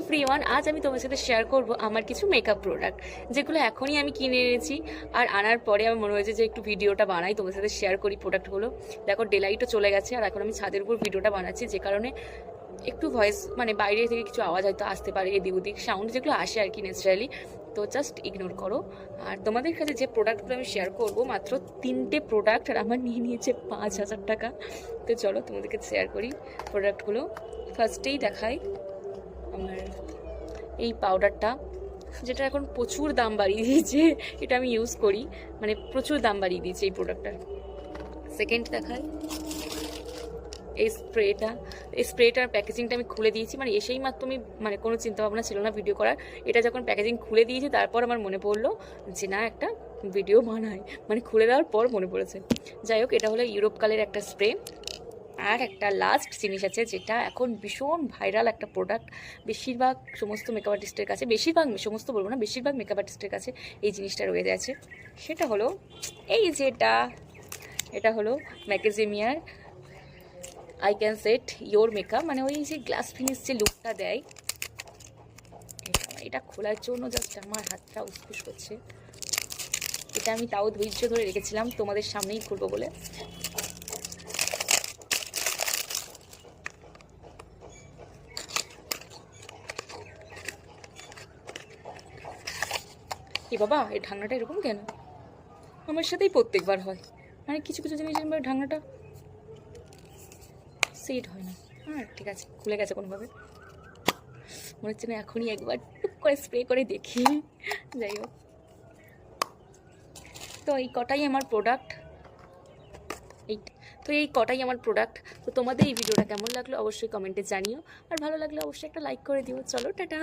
Everyone, আজ আমি তোমার সাথে শেয়ার করব আমার কিছু মেকআপ প্রোডাক্ট যেগুলো এখনই আমি কিনে এনেছি। আর আনার পরে আমার মনে হয়েছে যে একটু ভিডিওটা বানাই, তোমার সাথে শেয়ার করি প্রোডাক্টগুলো। দেখো ডেলাইটও চলে গেছে, আর এখন আমি ছাদের উপর ভিডিওটা বানাচ্ছি, যে কারণে একটু ভয়েস মানে বাইরে থেকে কিছু আওয়াজ হয়তো আসতে পারে, এদিক ওদিক সাউন্ড যেগুলো আসে আর কি ন্যাচারালি, তো জাস্ট ইগনোর করো। আর তোমাদের কাছে যে প্রোডাক্টগুলো আমি শেয়ার করব, মাত্র 3টে প্রোডাক্ট, আর আমার নিয়ে নিয়েছে 5,000 টাকা। তো চলো তোমাদেরকে শেয়ার করি প্রোডাক্টগুলো। ফার্স্টেই দেখাই আমার এই পাউডারটা, যেটা এখন প্রচুর দাম বাড়িয়ে দিয়েছে। এটা আমি ইউজ করি, মানে প্রচুর দাম বাড়িয়ে দিয়েছে এই প্রোডাক্টটার। সেকেন্ড দেখাই এই স্প্রেটা। এই স্প্রেটার প্যাকেজিংটা আমি খুলে দিয়েছি, মানে এসেই মাত্র আমি মানে কোনো চিন্তাভাবনা ছিল না ভিডিও করার। এটা যখন প্যাকেজিং খুলে দিয়েছি তারপর আমার মনে পড়লো যে না একটা ভিডিও বানাই, মানে খুলে দেওয়ার পর মনে পড়েছে। যাই হোক, এটা হলো ইউরোপ কালের একটা স্প্রে। আর একটা লাস্ট জিনিস আছে, যেটা এখন ভীষণ ভাইরাল একটা প্রোডাক্ট, বেশিরভাগ সমস্ত মেকআপ আর্টিস্টের কাছে, বেশিরভাগ সমস্ত বলবো না, বেশিরভাগ মেকআপ আর্টিস্টের কাছে এই জিনিসটা রয়ে গেছে। সেটা হলো এই যেটা, এটা হলো ম্যাগাজিমিয়ার I can set your makeup, মানে ওই যে গ্লাস ফিনিশ যে লুকটা দেয়। এটা খোলার জন্য জাস্ট আমার হাতটা উসপুস করছে। এটা আমি তাও ধৈর্য ধরে রেখেছিলাম তোমাদের সামনেই খুলবো বলে। এ বাবা, এই ঢাকনাটা এরকম কেন? আমার সাথেই প্রত্যেকবার হয়, মানে কিছু কিছু জিনিস ঢাকনাটা সেট হয় না। হ্যাঁ ঠিক আছে, খুলে গেছে কোনোভাবে, মনে হচ্ছে না এখনই একবার টুক করে স্প্রে করে দেখি। যাই হোক, তো এই কটাই আমার প্রোডাক্ট, এই কটাই আমার প্রোডাক্ট। তো তোমাদের এই ভিডিওটা কেমন লাগলো অবশ্যই কমেন্টে জানিও, আর ভালো লাগলে অবশ্যই একটা লাইক করে দিও। চলো টাটা।